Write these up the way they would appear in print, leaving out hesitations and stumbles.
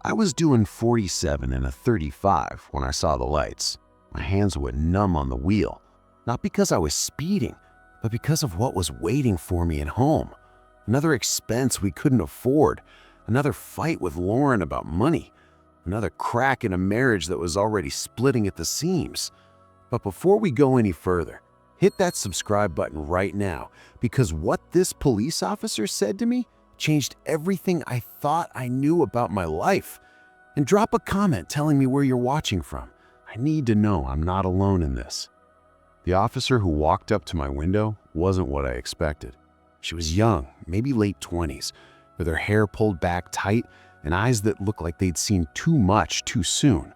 I was doing 47 in a 35 when I saw the lights. My hands went numb on the wheel, not because I was speeding, but because of what was waiting for me at home. Another expense we couldn't afford, another fight with Lauren about money, another crack in a marriage that was already splitting at the seams. But before we go any further, hit that subscribe button right now, because what this police officer said to me changed everything I thought I knew about my life. And drop a comment telling me where you're watching from. I need to know I'm not alone in this. The officer who walked up to my window wasn't what I expected. She was young, maybe late 20s, with her hair pulled back tight and eyes that looked like they'd seen too much too soon.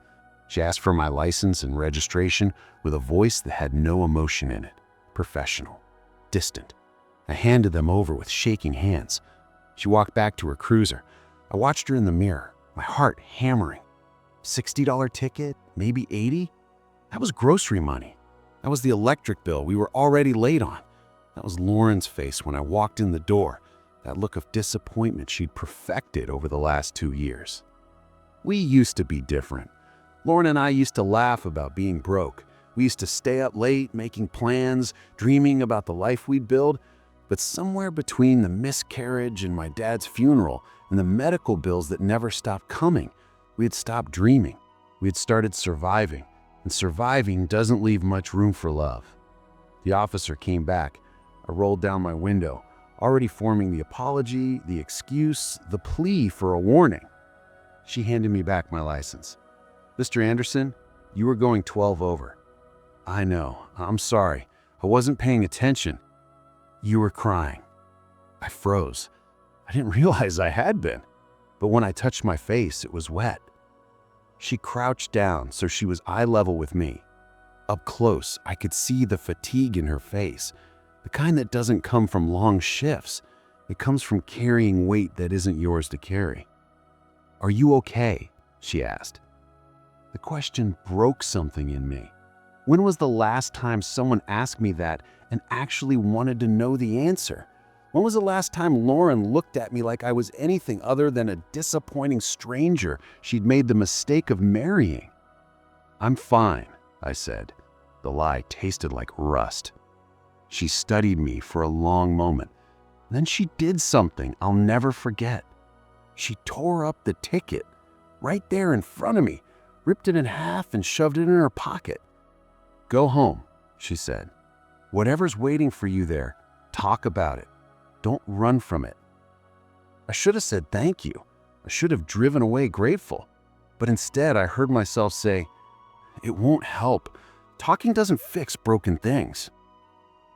She asked for my license and registration with a voice that had no emotion in it. Professional, distant. I handed them over with shaking hands. She walked back to her cruiser. I watched her in the mirror, my heart hammering. $60 ticket, maybe $80? That was grocery money. That was the electric bill we were already late on. That was Lauren's face when I walked in the door, that look of disappointment she'd perfected over the last 2 years. We used to be different. Lauren and I used to laugh about being broke. We used to stay up late, making plans, dreaming about the life we'd build. But somewhere between the miscarriage and my dad's funeral and the medical bills that never stopped coming, we had stopped dreaming. We had started surviving, and surviving doesn't leave much room for love. The officer came back. I rolled down my window, already forming the apology, the excuse, the plea for a warning. She handed me back my license. "Mr. Anderson, you were going 12 over." "I know. I'm sorry. I wasn't paying attention." "You were crying." I froze. I didn't realize I had been, but when I touched my face, it was wet. She crouched down so she was eye level with me. Up close, I could see the fatigue in her face, the kind that doesn't come from long shifts. It comes from carrying weight that isn't yours to carry. "Are you okay?" she asked. The question broke something in me. When was the last time someone asked me that and actually wanted to know the answer? When was the last time Lauren looked at me like I was anything other than a disappointing stranger she'd made the mistake of marrying? "I'm fine," I said. The lie tasted like rust. She studied me for a long moment. Then she did something I'll never forget. She tore up the ticket right there in front of me, ripped it in half and shoved it in her pocket. "Go home," she said. "Whatever's waiting for you there, talk about it. Don't run from it." I should have said thank you. I should have driven away grateful. But instead, I heard myself say, "It won't help. Talking doesn't fix broken things."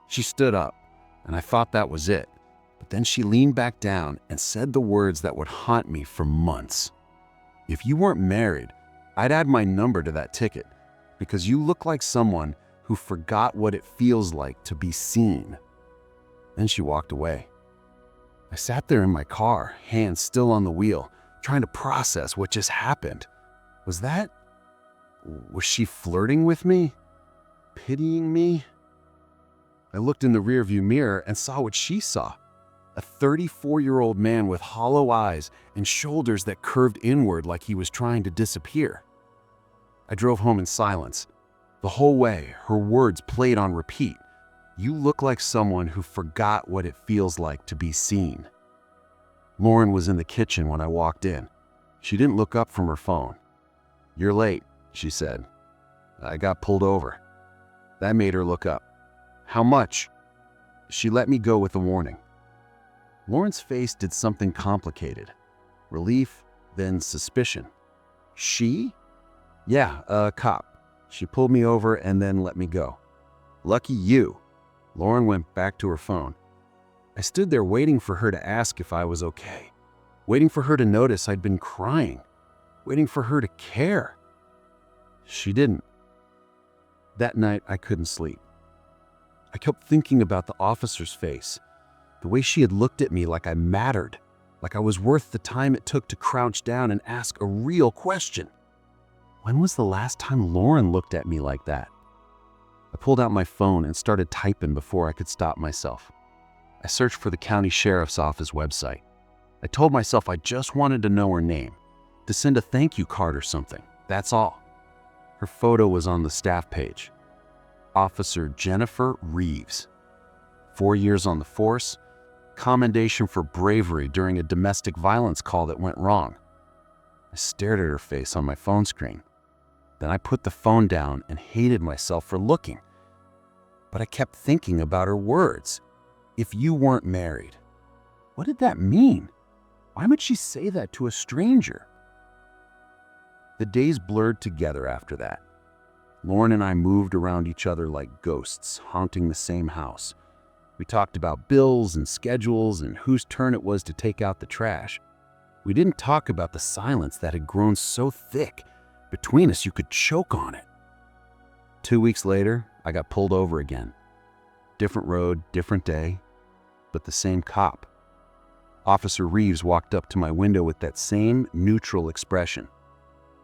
She stood up, and I thought that was it. But then she leaned back down and said the words that would haunt me for months. "If you weren't married, I'd add my number to that ticket, because you look like someone who forgot what it feels like to be seen." Then she walked away. I sat there in my car, hands still on the wheel, trying to process what just happened. Was she flirting with me? Pitying me? I looked in the rearview mirror and saw what she saw. A 34-year-old man with hollow eyes and shoulders that curved inward like he was trying to disappear. I drove home in silence. The whole way, her words played on repeat. "You look like someone who forgot what it feels like to be seen." Lauren was in the kitchen when I walked in. She didn't look up from her phone. "You're late," she said. "I got pulled over." That made her look up. "How much?" She let me go with a warning. Lauren's face did something complicated. Relief, then suspicion. "She?" "Yeah, a cop. She pulled me over and then let me go." "Lucky you." Lauren went back to her phone. I stood there waiting for her to ask if I was okay, waiting for her to notice I'd been crying, waiting for her to care. She didn't. That night, I couldn't sleep. I kept thinking about the officer's face, the way she had looked at me like I mattered, like I was worth the time it took to crouch down and ask a real question. When was the last time Lauren looked at me like that? I pulled out my phone and started typing before I could stop myself. I searched for the county sheriff's office website. I told myself I just wanted to know her name. to send a thank you card or something. That's all. Her photo was on the staff page. Officer Jennifer Reeves. 4 years on the force, commendation for bravery during a domestic violence call that went wrong. I stared at her face on my phone screen. Then I put the phone down and hated myself for looking. But I kept thinking about her words. If you weren't married. What did that mean? Why would she say that to a stranger? The days blurred together after that. Lauren and I moved around each other like ghosts, haunting the same house. We talked about bills and schedules and whose turn it was to take out the trash. We didn't talk about the silence that had grown so thick. Between us, you could choke on it. 2 weeks later, I got pulled over again. Different road, different day, but the same cop. Officer Reeves walked up to my window with that same neutral expression.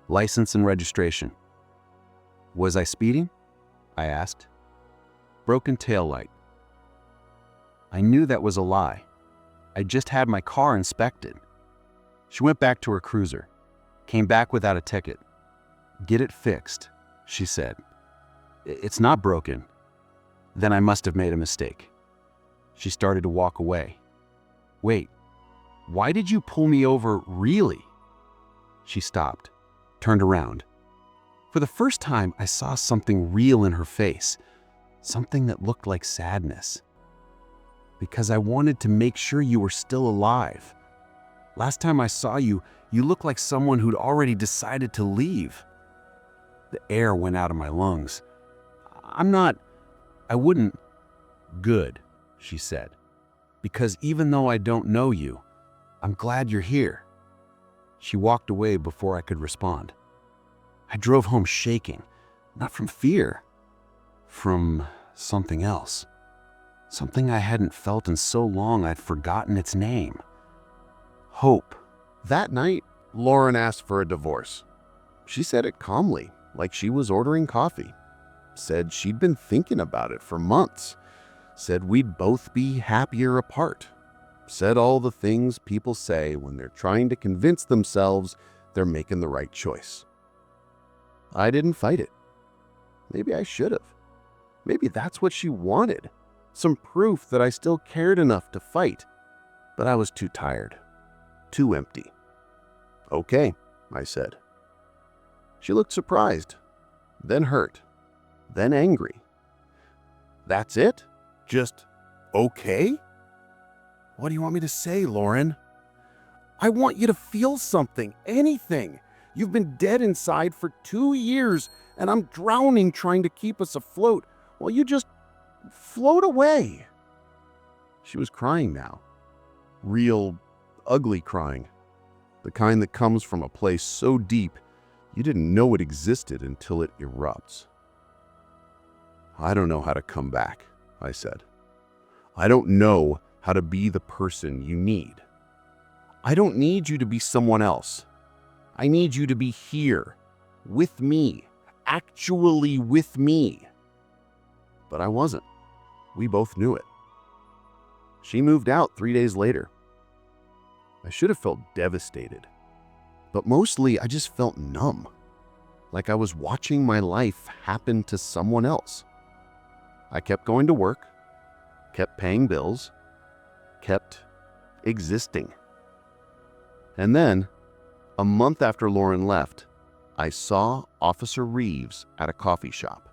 License and registration. Was I speeding? I asked. Broken taillight. I knew that was a lie. I just had my car inspected. She went back to her cruiser, came back without a ticket. Get it fixed, she said. It's not broken. Then I must have made a mistake. She started to walk away. Wait, why did you pull me over, really? She stopped, turned around. For the first time, I saw something real in her face, something that looked like sadness. Because I wanted to make sure you were still alive. Last time I saw you, you looked like someone who'd already decided to leave. The air went out of my lungs. I wouldn't. Good, she said. Because even though I don't know you, I'm glad you're here. She walked away before I could respond. I drove home shaking, not from fear, from something else. Something I hadn't felt in so long I'd forgotten its name. Hope. That night, Lauren asked for a divorce. She said it calmly, like she was ordering coffee. Said she'd been thinking about it for months. Said we'd both be happier apart. Said all the things people say when they're trying to convince themselves they're making the right choice. I didn't fight it. Maybe I should have. Maybe that's what she wanted. Some proof that I still cared enough to fight. But I was too tired. Too empty. Okay, I said. She looked surprised, then hurt, then angry. That's it? Just okay? What do you want me to say, Lauren? I want you to feel something, anything. You've been dead inside for 2 years, and I'm drowning trying to keep us afloat while you just float away. She was crying now. Real, ugly crying. The kind that comes from a place so deep you didn't know it existed until it erupts. I don't know how to come back, I said. I don't know how to be the person you need. I don't need you to be someone else. I need you to be here, with me, actually with me. But I wasn't. We both knew it. She moved out 3 days later. I should have felt devastated, but mostly I just felt numb, like I was watching my life happen to someone else. I kept going to work, kept paying bills, kept existing. And then, a month after Lauren left, I saw Officer Reeves at a coffee shop.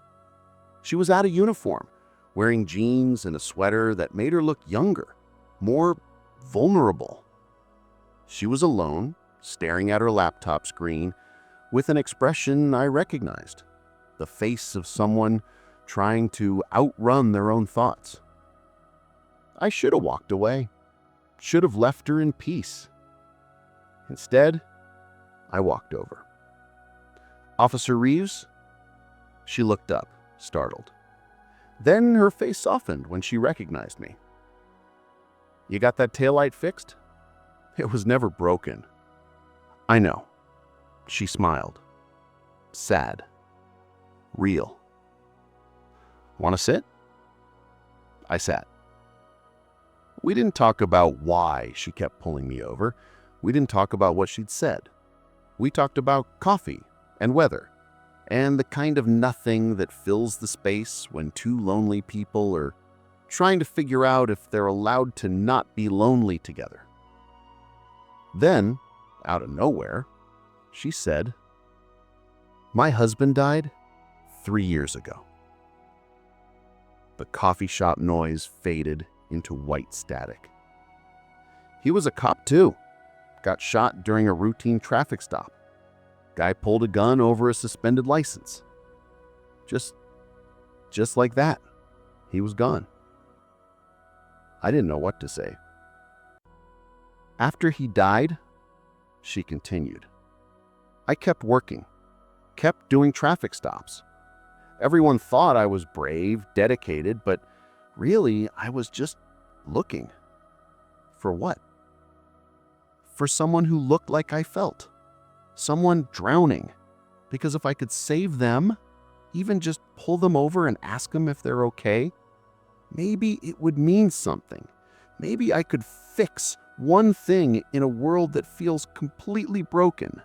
She was out of uniform, wearing jeans and a sweater that made her look younger, more vulnerable. She was alone, staring at her laptop screen, with an expression I recognized, the face of someone trying to outrun their own thoughts. I should have walked away, should have left her in peace. Instead, I walked over. Officer Reeves? She looked up, startled. Then her face softened when she recognized me. You got that taillight fixed? It was never broken. I know. She smiled. Sad. Real. Want to sit? I sat. We didn't talk about why she kept pulling me over. We didn't talk about what she'd said. We talked about coffee and weather, and the kind of nothing that fills the space when two lonely people are trying to figure out if they're allowed to not be lonely together. Then, out of nowhere, she said, "My husband died 3 years ago." The coffee shop noise faded into white static. He was a cop too. Got shot during a routine traffic stop. Guy pulled a gun over a suspended license. Just like that, he was gone. I didn't know what to say. After he died, she continued, I kept working, kept doing traffic stops. Everyone thought I was brave, dedicated, but really I was just looking. For what? For someone who looked like I felt. Someone drowning. Because if I could save them, even just pull them over and ask them if they're okay, maybe it would mean something. Maybe I could fix one thing in a world that feels completely broken.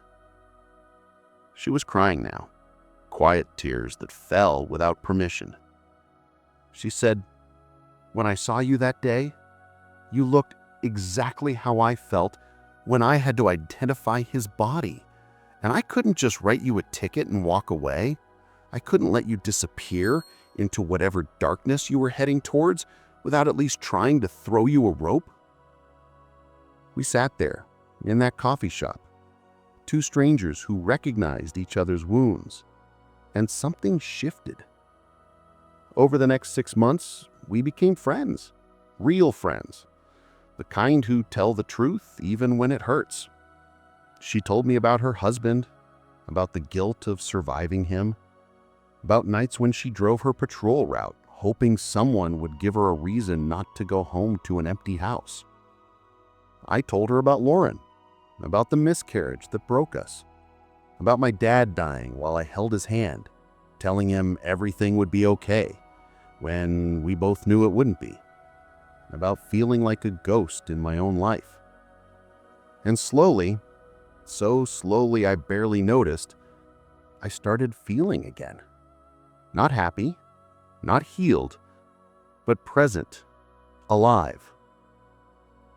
She was crying now, quiet tears that fell without permission. She said, "When I saw you that day, you looked exactly how I felt when I had to identify his body. And I couldn't just write you a ticket and walk away. I couldn't let you disappear into whatever darkness you were heading towards without at least trying to throw you a rope." We sat there in that coffee shop, two strangers who recognized each other's wounds, and something shifted. Over the next 6 months, we became friends, real friends, the kind who tell the truth even when it hurts. She told me about her husband, about the guilt of surviving him, about nights when she drove her patrol route, hoping someone would give her a reason not to go home to an empty house. I told her about Lauren, about the miscarriage that broke us, about my dad dying while I held his hand, telling him everything would be okay when we both knew it wouldn't be, about feeling like a ghost in my own life. And slowly, so slowly I barely noticed, I started feeling again. Not happy, not healed, but present, alive.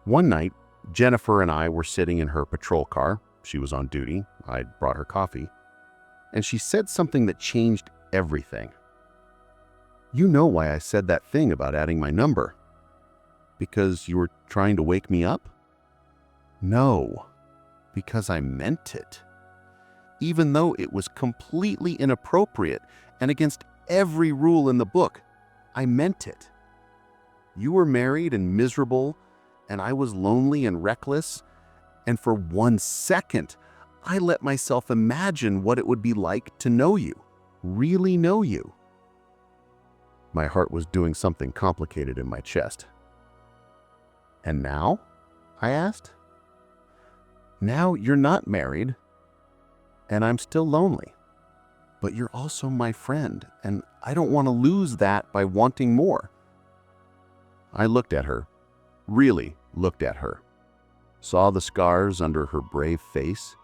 One night, Jennifer and I were sitting in her patrol car. She was on duty. I'd brought her coffee. And she said something that changed everything. "You know why I said that thing about adding my number? Because you were trying to wake me up?" "No, because I meant it. Even though it was completely inappropriate and against every rule in the book, I meant it. You were married and miserable, and I was lonely and reckless, and for 1 second, I let myself imagine what it would be like to know you, really know you." My heart was doing something complicated in my chest. "And now?" I asked. "Now you're not married, and I'm still lonely. But you're also my friend, and I don't want to lose that by wanting more." I looked at her, really looked at her, saw the scars under her brave face,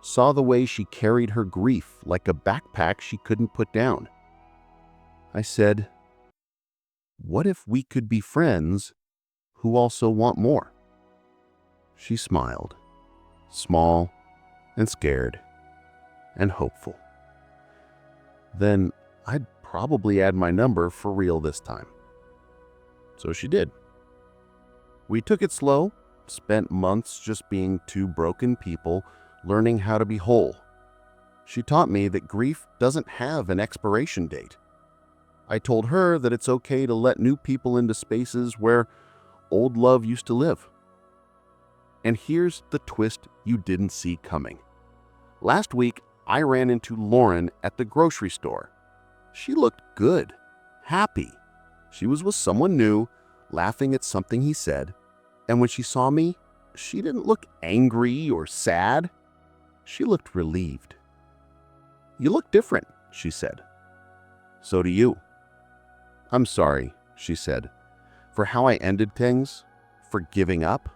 saw the way she carried her grief like a backpack she couldn't put down. I said, "What if we could be friends who also want more?" She smiled, small and scared and hopeful. "Then I'd probably add my number for real this time." So she did. We took it slow, spent months just being two broken people, learning how to be whole. She taught me that grief doesn't have an expiration date. I told her that it's okay to let new people into spaces where old love used to live. And here's the twist you didn't see coming. Last week, I ran into Lauren at the grocery store. She looked good, happy. She was with someone new, laughing at something he said. And when she saw me, she didn't look angry or sad. She looked relieved. "You look different," she said. "So do you." "I'm sorry," she said, "for how I ended things, for giving up."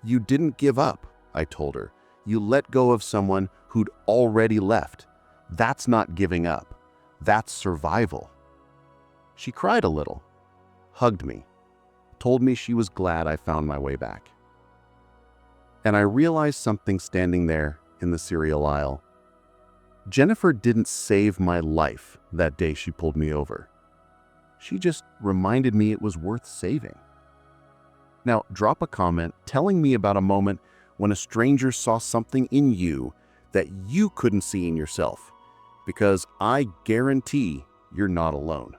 "You didn't give up," I told her. You let go of someone who'd already left. That's not giving up. That's survival. She cried a little, hugged me, told me she was glad I found my way back. And I realized something standing there in the cereal aisle. Jennifer didn't save my life that day she pulled me over. She just reminded me it was worth saving. Now, drop a comment telling me about a moment when a stranger saw something in you that you couldn't see in yourself, because I guarantee you're not alone.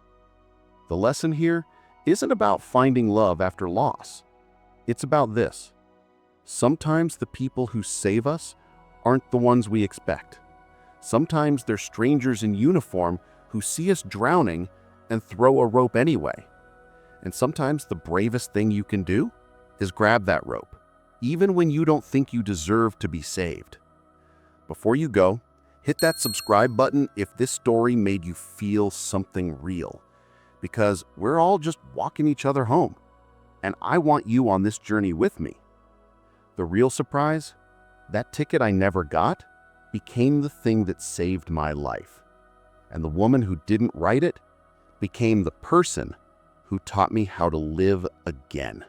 The lesson here isn't about finding love after loss. It's about this. Sometimes the people who save us aren't the ones we expect. Sometimes they're strangers in uniform who see us drowning and throw a rope anyway. And sometimes the bravest thing you can do is grab that rope, even when you don't think you deserve to be saved. Before you go, hit that subscribe button if this story made you feel something real, because we're all just walking each other home, and I want you on this journey with me. The real surprise? That ticket I never got became the thing that saved my life. And the woman who didn't write it became the person who taught me how to live again.